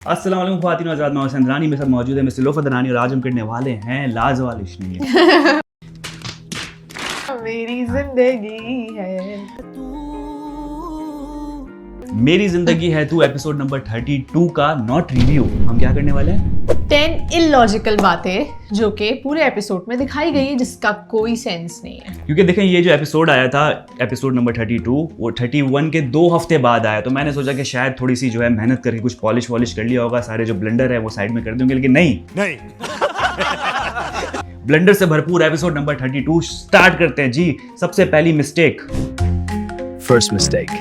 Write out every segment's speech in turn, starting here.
अस्सलाम वालेकुम ख्वातीन व हज़रात, मैं हसन दरानी मेरे साथ मौजूद है मिस्टर लोफर दरानी और आज हम करने वाले हैं लाजवाब इश्क। मेरी जिंदगी है मेरी जिंदगी है तू एपिसोड नंबर 32 का नॉट रिव्यू। हम क्या करने वाले हैं? 10 इलॉजिकल बातें जो कि पूरे एपिसोड में दिखाई गई है जिसका कोई सेंस नहीं है। क्योंकि देखें ये जो एपिसोड आया था एपिसोड नंबर 32 वो 31 के 2 हफ्ते बाद आया, तो मैंने सोचा कि शायद थोड़ी सी जो है मेहनत करके कुछ पॉलिश वॉलिश कर लिया होगा, सारे जो ब्लेंडर है वो साइड में कर देंगे, लेकिन नहीं ब्लेंडर से भरपूर एपिसोड नंबर 32 स्टार्ट करते हैं जी। सबसे पहली मिस्टेक, First mistake.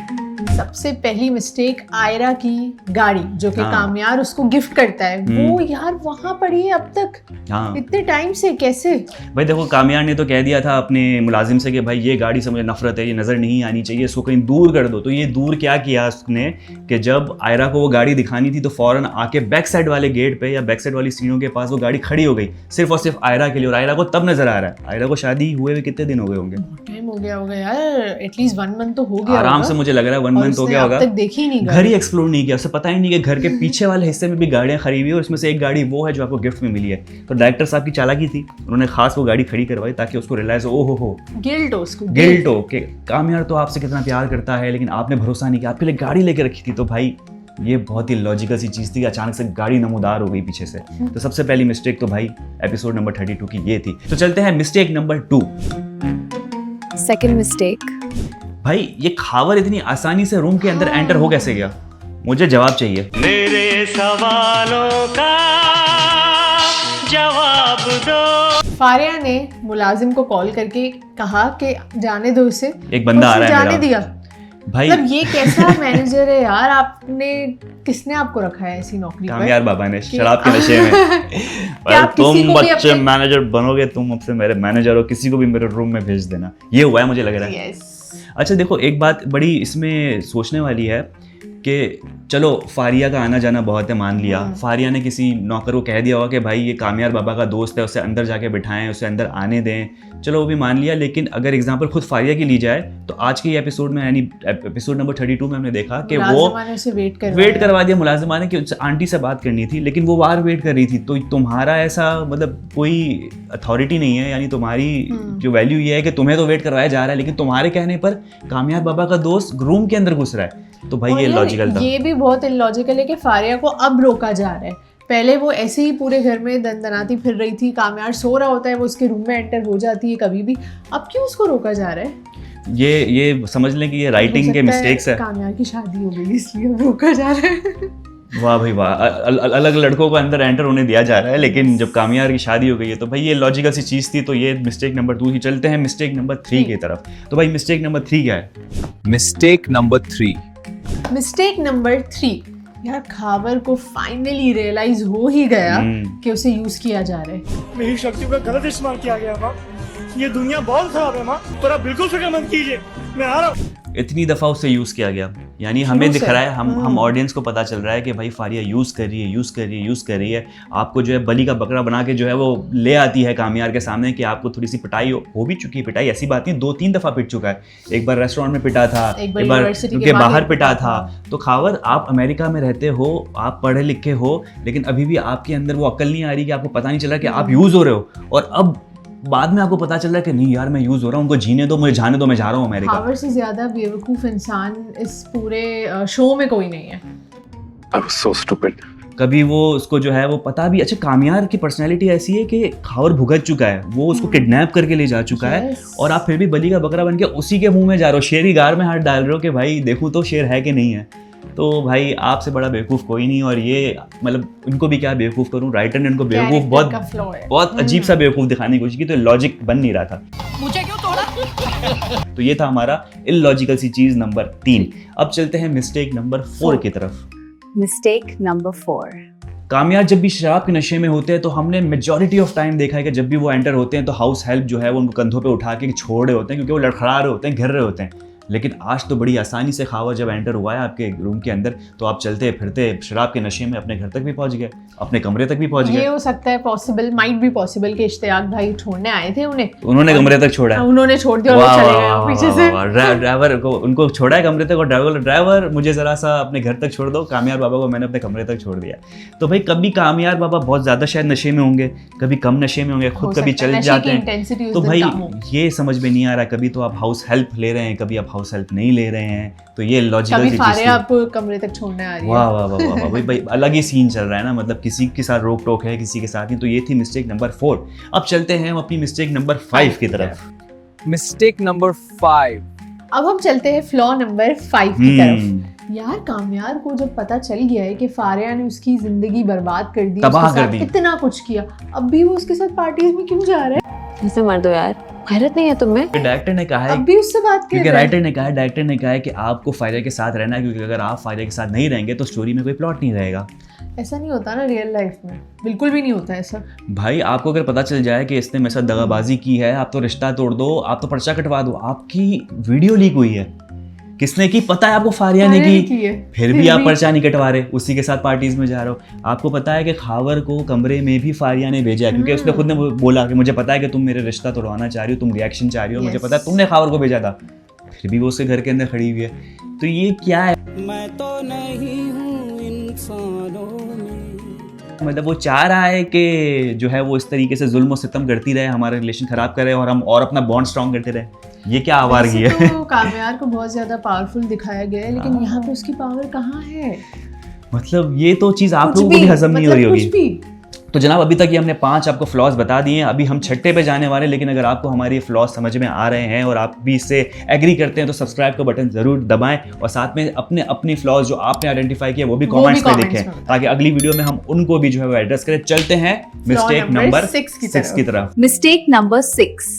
सबसे पहली मिस्टेक आयरा की गाड़ी जो कि हाँ। कामयार उसको गिफ्ट करता है, वो यार वहां पड़ी है अब तक हाँ इतने टाइम से, कैसे? भाई देखो, कामयार ने तो कह दिया था अपने मुलाजिम से कि भाई ये गाड़ी से मुझे नफरत है, ये नज़र नहीं आनी चाहिए, इसको कहीं दूर कर दो। तो ये दूर क्या किया उसने कि जब आयरा को वो गाड़ी दिखानी थी तो फ़ौरन आके बैक साइड वाले गेट पे या बैक साइड वाली सीढ़ियों के पास वो गाड़ी खड़ी हो गई, सिर्फ और सिर्फ आयरा के लिए। और आयरा को तब नज़र आ रहा है, आयरा को शादी हुए हुए कितने दिन हो गए होंगे? टाइम हो गया होगा यार, एटलीस्ट 1 मंथ तो हो गया आराम होगा। से मुझे लग रहा है 1 और मंथ हो उसने गया अब होगा। तक देखी नहीं घर ही एक्सप्लोर नहीं किया, उसे पता ही नहीं कि घर के पीछे वाले हिस्से में भी गाड़ियां खड़ी हुई है और इसमें से एक गाड़ी वो है जो आपको गिफ्ट में मिली है। तो डायरेक्टर साहब की चालाकी थी, उन्होंने खास वो गाड़ी खड़ी करवाई ताकि उसको रियलाइज हो गिल्ट हो उसको, गिल्ट हो कि कामयार तो आपसे कितना प्यार करता है लेकिन आपने भरोसा नहीं किया, आपके लिए गाड़ी लेके रखी थी। तो भाई ये बहुत ही लॉजिकल सी चीज़ थी, अचानक से गाड़ी नमूदार हो गई पीछे से। तो सबसे पहली मिस्टेक तो भाई एपिसोड नंबर 32 की ये थी। तो चलते हैं मिस्टेक नंबर 2। Second mistake. भाई ये खावर इतनी आसानी से रूम के अंदर एंटर हो कैसे गया? मुझे जवाब चाहिए। मेरे सवालों का जवाब दो। फारिया ने मुलाजिम को कॉल करके कहा कि जाने दो उसे, एक बंदा आ उसने रहा है जाने मेरा। दिया। भाई मतलब ये कैसा मैनेजर है यार? आपने किसने आपको रखा है ऐसी नौकरी पर? कामयार बाबा ने शराब के नशे में क्या आप तुम किसी को भी बच्चे अपने- मैनेजर बनोगे, तुम अब से मेरे मैनेजर हो, किसी को भी मेरे रूम में भेज देना। ये हुआ है मुझे लग रहा है। Yes. अच्छा देखो, एक बात बड़ी इसमें सोचने वाली है कि चलो फारिया का आना जाना बहुत है, मान लिया। फारिया ने किसी नौकर को कह दिया होगा कि भाई ये कामयार बाबा का दोस्त है, उसे अंदर जाके बिठाएं, उसे अंदर आने दें, चलो वो भी मान लिया। लेकिन अगर एग्जांपल खुद फारिया की ली जाए तो आज के एपिसोड में यानी एपिसोड नंबर 32 में हमने देखा कि वो मुलाजिमा ने उसे वेट करवा दिया मुलाजिमा ने कि आंटी से बात करनी थी, लेकिन वो बार वेट कर रही थी। तो तुम्हारा ऐसा मतलब कोई अथॉरिटी नहीं है, यानी तुम्हारी जो वैल्यू ये है कि तुम्हें तो वेट करवाया जा रहा है लेकिन तुम्हारे कहने पर कामयार बाबा का दोस्त रूम के अंदर घुस रहा है। तो भाई ये लॉजिकल था। ये भी बहुत इलॉजिकल है कि फारिया को अब रोका जा रहा है। पहले वो ऐसे ही पूरे घर में दनदनाती फिर रही थी, कामयार सो रहा होता है, वो उसके रूम में एंटर हो जाती है कभी भी। अब क्यों उसको रोका जा रहा है? ये समझ लें कि ये राइटिंग के मिस्टेक्स है। कामयार की शादी हो गई इसलिए अब रोका जा रहा है। वाह भाई वाह, अलग लड़कों को अंदर एंटर होने दिया जा रहा है, लेकिन जब कामयार की शादी हो गई है तो भाई ये लॉजिकल सी चीज़ थी। तो ये मिस्टेक नंबर 2 ही। चलते हैं मिस्टेक नंबर 3 की तरफ। तो भाई मिस्टेक नंबर 3 क्या है? Mistake number 3. मिस्टेक नंबर 3, यार खावर को फाइनली रियलाइज हो ही गया कि उसे यूज किया जा रहा है। मेरी शक्तियों का गलत इस्तेमाल किया गया माँ। ये दुनिया बहुत खराब है माँ, पर आप बिल्कुल फिक्र मत कीजिए, मैं आ रहा हूँ। इतनी दफ़ा उससे यूज़ किया गया, यानी हमें दिख रहा है, हम ऑडियंस को पता चल रहा है कि भाई फारिया यूज़ कर रही है। आपको जो है बलि का बकरा बना के जो है वो ले आती है कामयार के सामने कि आपको थोड़ी सी पिटाई हो भी चुकी है। पिटाई ऐसी बात नहीं, 2-3 दफ़ा पिट चुका है। एक बार रेस्टोरेंट में पिटा था, एक बार यूनिवर्सिटी के बाहर पिटा था। तो खावर, आप अमेरिका में रहते हो, आप पढ़े लिखे हो, लेकिन अभी भी आपके अंदर वो अक्ल नहीं आ रही कि आपको पता नहीं चल रहा कि आप यूज़ हो रहे हो। और अब बाद में आपको पता चल रहा है कि नहीं यार मैं यूज़ हो रहा हूँ, उनको जीने दो, मुझे जाने दो, मैं जा रहा हूँ अमेरिका। खावर से ज्यादा बेवकूफ इंसान इस पूरे शो में कोई नहीं है। I was so stupid. कभी वो उसको जो है वो पता भी, अच्छा कामयार की पर्सनैलिटी ऐसी है कि खावर भुगत चुका है, वो उसको किडनैप करके ले जा चुका है, और आप फिर भी बलि का बकरा बन के उसी के मुंह में जा रहे हो, शेर की गार में हाथ डाल रहे हो कि भाई देखो तो शेर है कि नहीं है। तो भाई आपसे बड़ा बेवकूफ़ कोई नहीं। और ये मतलब इनको भी क्या बेवकूफ़ करूँ, राइटर ने इनको बेवकूफ़ बहुत अजीब सा बेवकूफ़ दिखाने की कोशिश की, तो लॉजिक बन नहीं रहा था। मुझे क्यों तोड़ा? तो ये था हमारा इलॉजिकल सी चीज़ नंबर 3। अब चलते हैं मिस्टेक नंबर 4 की तरफ। Mistake number 4. कामयार जब भी शराब के नशे में होते हैं तो हमने मेजॉरिटी ऑफ टाइम देखा है कि जब भी वो एंटर होते हैं तो हाउस हेल्प जो है वो उनको कंधों पे उठा के छोड़ रहे होते हैं, क्योंकि वो लड़खड़ा रहे होते हैं, घिर रहे होते हैं। लेकिन आज तो बड़ी आसानी से खावर जब एंटर हुआ है आपके रूम के अंदर तो आप चलते फिरते शराब के नशे में अपने घर तक भी पहुंच गए, अपने कमरे तक भी पहुंच ये गए। हो सकता है, पॉसिबल, माइट बी पॉसिबल कि इश्तियाक भाई छोड़ने आए थे उन्हें, उन्होंने कमरे तक छोड़ा है। उन्होंने छोड़ दिया और वो वाह, चले वाह, गए वाह, पीछे वाह, से। वाह, ड्राइवर को उनको छोड़ा है कमरे तक और ड्राइवर मुझे जरा सा अपने घर तक छोड़ दो, कामयार बाबा को मैंने अपने कमरे तक छोड़ दिया। तो भाई कभी कामयार बाबा बहुत ज्यादा शायद नशे में होंगे, कभी कम नशे में होंगे, खुद कभी चल जाते हैं। तो भाई ये समझ में नहीं आ रहा, कभी तो आप हाउस हेल्प ले रहे हैं, कभी आप हाउस हेल्प नहीं ले रहे हैं, तो ये लॉजिकल कभी सी फारे चीज थी। आपको कमरे तक छोड़ने आ रही है। वाह वाह वाह वाह वाह, भाई अलग ही सीन चल रहा है ना, मतलब किसी के साथ रोक टोक है, किसी के साथ नहीं। तो ये थी मिस्टेक नंबर 4। अब चलते हैं हम अपनी मिस्टेक नंबर 5 की तरफ। Mistake number 5. अब हम चलते हैं फ्लॉ नंबर 5 की तरफ। हम्म, यार कामयार को जब पता चल गया है कि फारिया ने उसकी जिंदगी बर्बाद कर दी, तबाह उसके कर साथ दी। इतना कुछ किया, अब भी वो उसके साथ पार्टीज में क्यों जा रहा है? ऐसे मर दो यार, गैरत नहीं है तुम्हें? डायरेक्टर ने कहा है, अब भी उससे बात कर क्योंकि रहा है। डायरेक्टर ने कहा है कि आपको फायदे के साथ रहना है, क्योंकि अगर आप फायदे के साथ नहीं रहेंगे तो स्टोरी में कोई प्लॉट नहीं रहेगा। ऐसा नहीं होता ना रियल लाइफ में, बिल्कुल भी नहीं होता ऐसा। भाई आपको अगर पता चल जाए कि इसने मेरे साथ दगाबाजी की है, आप तो रिश्ता तोड़ दो, आप तो पर्चा कटवा दो। आपकी वीडियो लीक हुई है, किसने की पता है आपको? फारिया ने की है। फिर भी आप पर्चा नहीं कटवा रहे, उसी के साथ पार्टीज में जा रहे हो। आपको पता है कि खावर को कमरे में भी फारिया ने भेजा है, क्योंकि उसने खुद ने बोला कि मुझे पता है कि तुम मेरे रिश्ता तोड़वाना चाह रही हो, तुम रिएक्शन चाह रही हो, मुझे Yes. पता है तुमने खावर को भेजा था, फिर भी वो उसके घर के अंदर खड़ी हुई है। तो ये क्या है? मैं तो नहीं हूँ इंसानों में। मतलब वो चाह रहा है कि जो है वो इस तरीके से जुल्म और सितम करती रहे, हमारा रिलेशन खराब करे और हम और अपना बॉन्ड स्ट्रॉन्ग करते रहे। ये क्या आवारगी वैसे है? तो कामयार को बहुत ज्यादा पावरफुल दिखाया गया है, लेकिन यहाँ पे उसकी पावर कहाँ है? मतलब ये तो चीज़ आप कुछ लोगों को भी भी, हजम नहीं हो मतलब रही कुछ होगी। भी। तो जनाब अभी तक ये हमने 5 आपको फ्लॉज बता दिए हैं, अभी हम 6ठे पे जाने वाले हैं। लेकिन अगर आपको हमारे ये फ्लॉज समझ में आ रहे हैं और आप भी इससे एग्री करते हैं तो सब्सक्राइब का बटन जरूर दबाएं और साथ में अपने फ्लॉज जो आपने आइडेंटिफाई किए वो भी कमेंट्स में comments लिखें, में ताकि अगली वीडियो में हम उनको भी जो है वो एड्रेस करें। चलते हैं मिस्टेक number नंबर 6 की 6 की तरफ। Mistake number 6.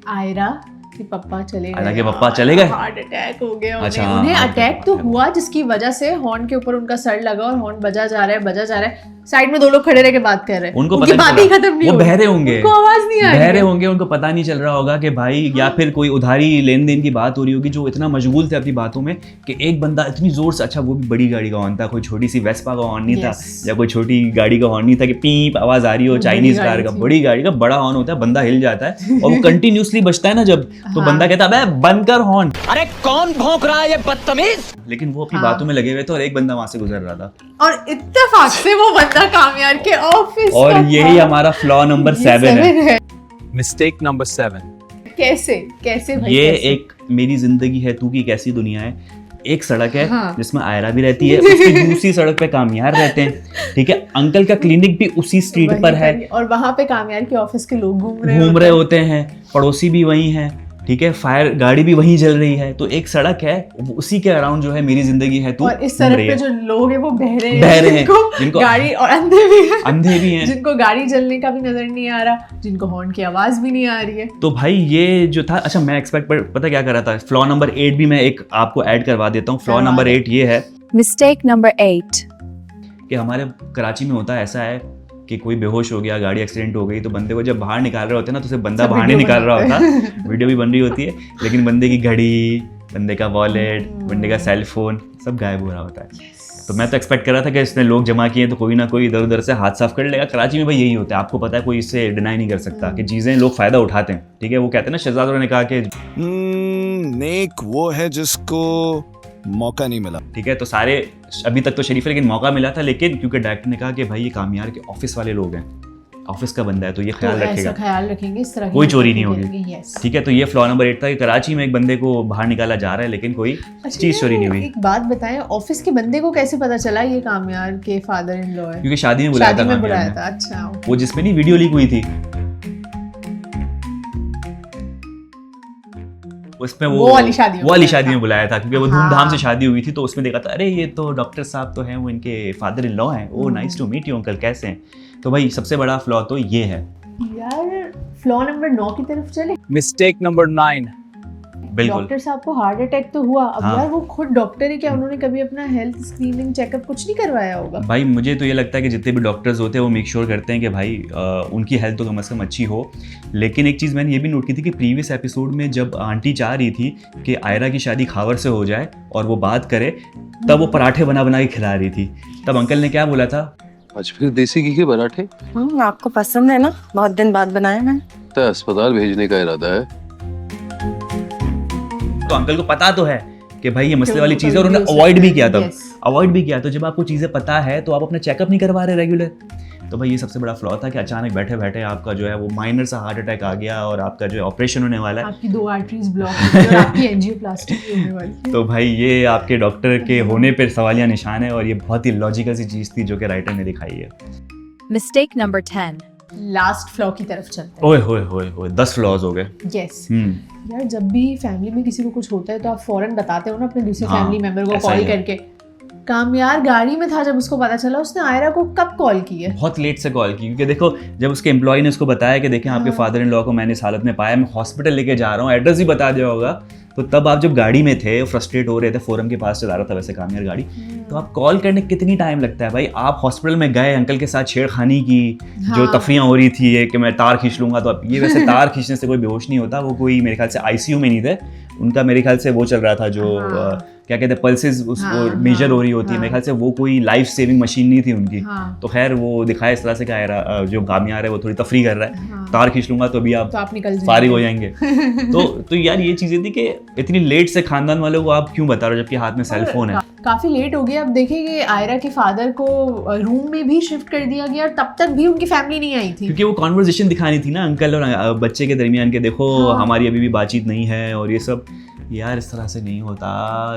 आयरा कि पप्पा चले गए। आयरा के पप्पा चले गए? हार्ट अटैक हो गया अच्छा, उन्हें। उन्हें हाँ, अटैक तो हुआ जिसकी वजह से हॉर्न के ऊपर उनका सर लगा और हॉर्न बजा जा रहा है। साइड में 2 लोग खड़े रह के बात कर रहे हैं, उनको उनकी पता बात नहीं ही चल खत्म रहा, नहीं वो हुई। बहरे होंगे, उनको आवाज नहीं आ रही बहरे है। होंगे, उनको पता नहीं चल रहा होगा कि भाई या फिर कोई उधारी लेन देन की बात हो रही होगी, जो इतना मशगूल थे अपनी बातों में कि एक बंदा इतनी जोर से, अच्छा वो भी बड़ी गाड़ी का हॉर्न था, कोई छोटी सी वेस्पा का हॉर्न नहीं था Yes. या कोई छोटी गाड़ी का हॉर्न नहीं था कि पीप आवाज आ रही हो, बड़ी चाइनीज कार गाड़ी का, थी। बड़ी गाड़ी का बड़ा हॉर्न होता है, बंदा हिल जाता है और वो कंटिन्यूसली बजता है ना जब, तो हाँ। बंदा कहता है अबे बंद कर हॉर्न। अरे कौन भौंक रहा है ये बदतमीज? लेकिन वो अपनी हाँ। बातों में लगे हुए थे और एक बंदा वहां से गुजर रहा था। और इत्तेफाक से वो बंदा कामयार के ऑफिस और का यही था। हमारा फ्लॉ नंबर ये 7 है। 7 है। Mistake number 7. कैसे भाई? ये कैसे? एक मेरी जिंदगी है तू की कैसी दुनिया है। एक सड़क है हाँ। जिसमें आयरा भी रहती है, उसकी दूसरी सड़क पे कामयार रहते हैं, ठीक है। अंकल का क्लिनिक भी उसी स्ट्रीट वहीं पर है, ही। और वहां पे कामयार के ऑफिस के लोग घूम घूम रहे होते हैं, पड़ोसी भी वही हैं, ठीक है, फायर गाड़ी भी वहीं जल रही है। तो एक सड़क है, उसी के अराउंड जो है मेरी जिंदगी है तू और इस घूम सड़क रही पे है। जो लोग हैं वो बहरे हैं, बहरे हैं, जिनको जिनको- गाड़ी, और अंधे भी हैं, अंधे भी हैं। जिनको गाड़ी जलने का भी नजर नहीं आ रहा, जिनको हॉर्न की आवाज भी नहीं आ रही है। तो भाई ये जो था, अच्छा मैं एक्सपेक्ट पता क्या कर रहा था, फ्लॉ नंबर 8 भी मैं एक आपको ऐड करवा देता हूँ। फ्लॉ करवा नंबर दे। 8 ये है Mistake number 8. कि हमारे कराची में होता है, ऐसा है कि कोई बेहोश हो गया, गाड़ी एक्सीडेंट हो गई, तो बंदे को जब बाहर निकाल रहे होते हैं ना, तो सिर्फ बंदा सब बाहर नहीं वीडियो निकाल रहा बनाते होता, वीडियो भी बन रही होती है, लेकिन बंदे की घड़ी, बंदे का वॉलेट, बंदे का सेल फोन सब गायब हो रहा होता है। तो मैं तो एक्सपेक्ट कर रहा था कि इसने लोग जमा किए तो कोई ना कोई इधर उधर से हाथ साफ कर लेगा। कराची में भाई यही होता है, आपको पता है, कोई इससे डिनाई नहीं कर सकता कि चीज़ें लोग फ़ायदा उठाते हैं, ठीक है। वो कहते हैं ना, शहजाद ने कहा कि नेक वो है जिसको मौका नहीं मिला। ठीक है, तो सारे अभी तक तो शरीफ है, लेकिन मौका मिला था, लेकिन क्योंकि डायरेक्टर ने कहा कि भाई ये कामयार के ऑफिस वाले लोग हैं, ऑफिस का बंदा है, तो ये तो ख्याल ऐसा रखेगा, ख्याल रखेंगे, इस तरह की कोई चोरी नहीं हरकतें होगी। करेंगे, yes। ठीक है। तो ये फ्लॉ नंबर 8 था कि कराची में एक बंदे को बाहर निकाला जा रहा है, लेकिन कोई अच्छा चीज़ यार, चोरी नहीं हुई, एक बात बताएं, ऑफिस के बंदे को कैसे पता चला ये कामयार के फादर इन लॉ है? क्योंकि शादी में बुलाया शादी था में कामयार बुलाया ने। था। अच्छा, वो जिसमें नहीं वीडियो लीक हुई थी, उसमें वो वाली शादी में वो वाली बुलाया शादी था। में बुलाया था, क्योंकि वो हाँ। धूमधाम से शादी हुई थी, तो उसमें देखा था, अरे ये तो डॉक्टर साहब तो हैं, वो इनके फादर इन लॉ हैं, oh nice to meet you uncle, कैसे हैं। तो भाई सबसे बड़ा फ्लॉ तो ये है। यार फ्लॉ नंबर 9 की तरफ चले। Mistake number 9. बिल्कुल। डॉक्टर साहब को हार्ट अटैक तो हुआ, अब हाँ। यार वो खुद डॉक्टर है, क्या उन्होंने कभी अपना हेल्थ स्क्रीनिंग चेकअप कुछ नहीं करवाया होगा? भाई मुझे तो ये लगता है कि जितने भी डॉक्टर्स होते हैं वो मेक श्योर करते हैं कि भाई उनकी हेल्थ तो कम से कम अच्छी हो। लेकिन एक चीज़ मैंने ये भी नोट की थी कि प्रीवियस एपिसोड में जब आंटी चाह रही थी कि आयरा की शादी खावर से हो जाए और वो बात करे, तब वो पराठे बना बना के खिला रही थी। तब अंकल ने क्या बोला था? आज फिर देसी घी के पराठे? आपको पसंद है ना, बहुत दिन बाद बनाए मैंने। तो अस्पताल भेजने का इरादा है? तो अंकल को पता तो है कि भाई ये मसले क्यों वाली तो चीज़ है और उन्होंने वीडियो से अवॉइड भी किया तब, Yes. अवॉइड भी किया। तो जब आपको चीज़ें पता है तो आप अपना चेकअप नहीं करवा रहे रेगुलर। तो भाई ये सबसे बड़ा फ्लॉ था कि अचानक बैठे बैठे आपका जो है वो माइनर सा हार्ट अटैक आ गया और आपका जो है ऑपरेशन होने वाला है। आपकी 2 आर्टरीज ब्लॉक हुई और आपकी एंजियोप्लास्टी भी होने वाली है। तो भाई ये आपके डॉक्टर के होने पर सवालिया निशान है और ये बहुत ही लॉजिकल सी चीज़ थी जो कि राइटर ने दिखाई है। Mistake number 10. लास्ट फ्लॉ की तरफ चलते ओए होए होए होए 10 फ्लॉज हो गए। हैं। यस हम्म। यार, जब भी फैमिली में किसी को कुछ होता है तो आप फौरन बताते हो ना अपने दूसरे हाँ, फैमिली मेंबर को ऐसा कॉल ही है। करके। कामयार गाड़ी में था जब उसको पता चला, उसने आयरा को कब कॉल की है? बहुत लेट से कॉल की, क्योंकि देखो जब उसके एम्प्लॉय ने उसको बताया कि देखें आपके फादर इन लॉ को मैंने इस हालत में पाया, मैं हॉस्पिटल लेके जा रहा हूँ, एड्रेस भी बता दिया होगा, तो तब आप जब गाड़ी में थे, फ्रस्ट्रेट हो रहे थे, फोरम के पास चला रहा था वैसे कामयार गाड़ी, तो आप कॉल करने कितनी टाइम लगता है भाई? आप हॉस्पिटल में गए, अंकल के साथ छेड़खानी की, जो हाँ। तफरियाँ हो रही थी ये कि मैं तार खींच लूंगा, तो अब ये वैसे तार खींचने से कोई बेहोश नहीं होता, वो कोई मेरे ख्याल से आईसीयू में नहीं थे, उनका मेरे ख्याल से वो चल रहा था जो हाँ। क्या कहते हैं पल्सेस हाँ, मेजर हाँ, हो रही होती है, हाँ। मेरे ख्याल से वो कोई लाइफ सेविंग मशीन नहीं थी उनकी। हाँ। तो खैर वो दिखाया इस तरह से कि जो कामयार है वो थोड़ी तफरी कर रहा है, हाँ। तार खींच लूंगा तो अभी आप तो आप निकल जाएंगे। फारिग हो जाएंगे। तो यार ये चीजें थी कि इतनी लेट से खानदान वालों को आप क्यों बता रहे हो जबकि हाथ में सेल फोन है। काफी लेट हो गया। अब देखिए कि आयरा के फादर को रूम में भी शिफ्ट कर दिया गया और तब तक भी उनकी फैमिली नहीं आई थी। क्योंकि वो कॉन्वर्जेशन दिखानी थी ना अंकल और बच्चे के दरमियान के, देखो हाँ। हमारी अभी भी बातचीत नहीं है और ये सब। यार इस तरह से नहीं होता,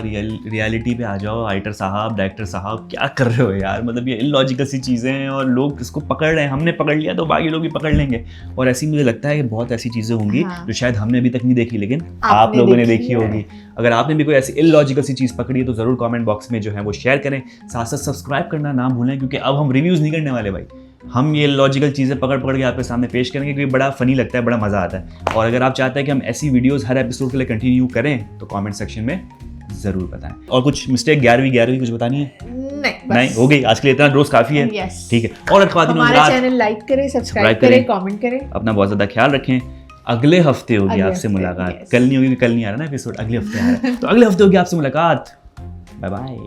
रियलिटी पे आ जाओ। राइटर साहब, डायरेक्टर साहब, क्या कर रहे हो यार? मतलब ये इलॉजिकल सी चीज़ें हैं और लोग इसको पकड़ रहे हैं। हमने पकड़ लिया तो बाकी लोग भी पकड़ लेंगे। और ऐसी मुझे लगता है कि बहुत ऐसी चीज़ें होंगी हाँ। जो शायद हमने अभी तक नहीं देखी, लेकिन आप आपने लोगों ने देखी देखी है। होगी। अगर आपने भी कोई ऐसी इलॉजिकल सी चीज़ पकड़ी है तो ज़रूर कमेंट बॉक्स में जो है वो शेयर करें। साथ साथ सब्सक्राइब करना ना भूलें, क्योंकि अब हम रिव्यूज़ नहीं करने वाले भाई, हम ये लॉजिकल चीज़ें पकड़ पकड़ के आपके सामने पेश करेंगे, क्योंकि बड़ा फनी लगता है, बड़ा मज़ा आता है। और अगर आप चाहते हैं कि हम ऐसी वीडियोस हर एपिसोड के लिए कंटिन्यू करें तो कमेंट सेक्शन में ज़रूर बताएं। और कुछ मिस्टेक 11वीं कुछ बतानी है? नहीं, बस। नहीं, हो गई आज के लिए, इतना रोज काफ़ी है। Yes. ठीक है। और ख़वातीन और हमारा हज़रात, चैनल लाइक करें, सब्सक्राइब Subscribe करें, करें। कमेंट करें। अपना बहुत ज़्यादा ख्याल रखें। अगले हफ्ते होगी अगले आपसे हफ्ते, मुलाकात। yes. कल नहीं होगी, कल नहीं आ रहा ना एपिसोड, अगले हफ्ते आ रहा है। तो अगले हफ्ते होगी आपसे मुलाकात। Bye bye.